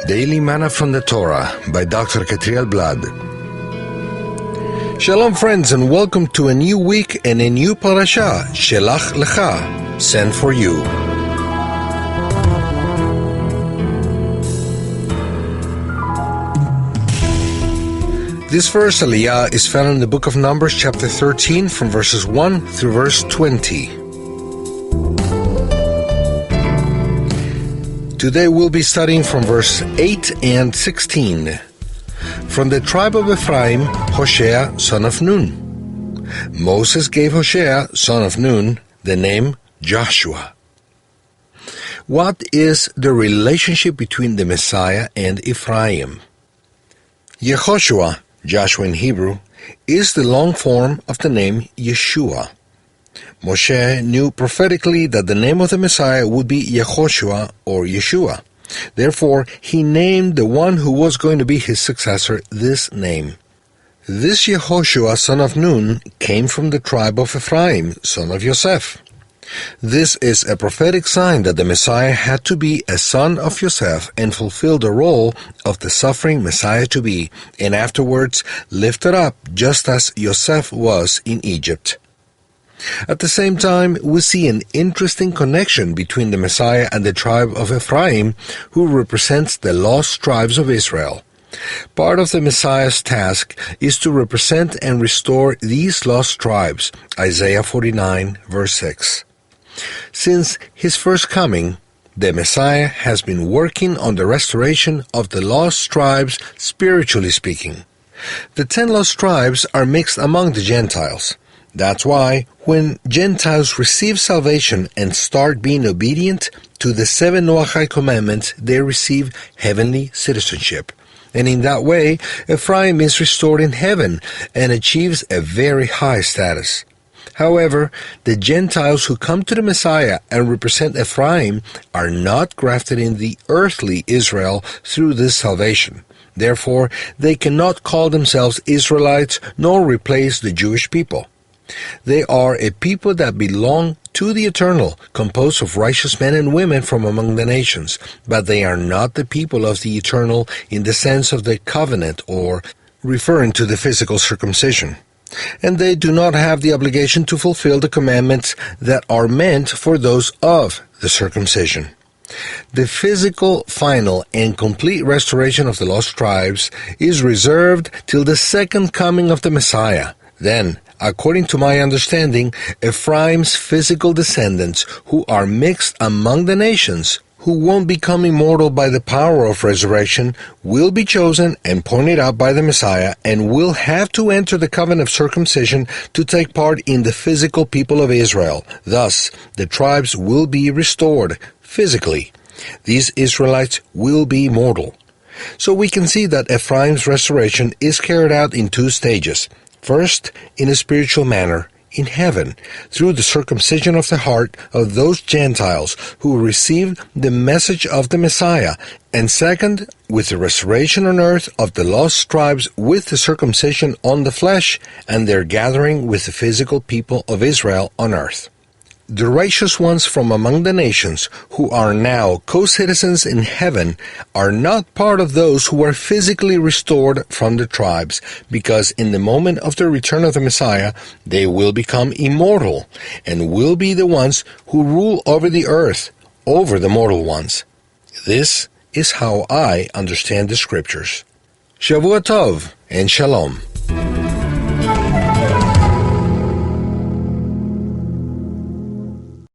Daily Manna from the Torah by Dr. Ketriel Blad. Shalom friends, and welcome to a new week and a new parasha, Shelach, Lecha, sent for you. This verse, Aliyah, is found in the book of Numbers, chapter 13, from verses 1 through verse 20. Today we'll be studying from verse 8 and 16. From the tribe of Ephraim, Hoshea, son of Nun. Moses gave Hoshea, son of Nun, the name Joshua. What is the relationship between the Messiah and Ephraim? Yehoshua, Joshua in Hebrew, is the long form of the name Yeshua. Moshe knew prophetically that the name of the Messiah would be Yehoshua or Yeshua. Therefore, he named the one who was going to be his successor this name. This Yehoshua, son of Nun, came from the tribe of Ephraim, son of Yosef. This is a prophetic sign that the Messiah had to be a son of Yosef and fulfill the role of the suffering Messiah to be, and afterwards lifted up just as Yosef was in Egypt. At the same time, we see an interesting connection between the Messiah and the tribe of Ephraim, who represents the lost tribes of Israel. Part of the Messiah's task is to represent and restore these lost tribes, Isaiah 49, verse 6. Since his first coming, the Messiah has been working on the restoration of the lost tribes, spiritually speaking. The 10 lost tribes are mixed among the Gentiles. That's why, when Gentiles receive salvation and start being obedient to the 7 Noahide commandments, they receive heavenly citizenship. And in that way, Ephraim is restored in heaven and achieves a very high status. However, the Gentiles who come to the Messiah and represent Ephraim are not grafted in the earthly Israel through this salvation. Therefore, they cannot call themselves Israelites nor replace the Jewish people. They are a people that belong to the eternal, composed of righteous men and women from among the nations, but they are not the people of the eternal in the sense of the covenant or referring to the physical circumcision. And they do not have the obligation to fulfill the commandments that are meant for those of the circumcision. The physical, final, and complete restoration of the lost tribes is reserved till the second coming of the Messiah. Then, according to my understanding, Ephraim's physical descendants, who are mixed among the nations, who won't become immortal by the power of resurrection, will be chosen and pointed out by the Messiah and will have to enter the covenant of circumcision to take part in the physical people of Israel. Thus, the tribes will be restored physically. These Israelites will be mortal. So we can see that Ephraim's restoration is carried out in 2 stages. First, in a spiritual manner, in heaven, through the circumcision of the heart of those Gentiles who received the message of the Messiah, and second, with the restoration on earth of the lost tribes with the circumcision on the flesh and their gathering with the physical people of Israel on earth. The righteous ones from among the nations, who are now co-citizens in heaven, are not part of those who are physically restored from the tribes, because in the moment of the return of the Messiah, they will become immortal, and will be the ones who rule over the earth, over the mortal ones. This is how I understand the Scriptures. Shavua Tov, and Shalom.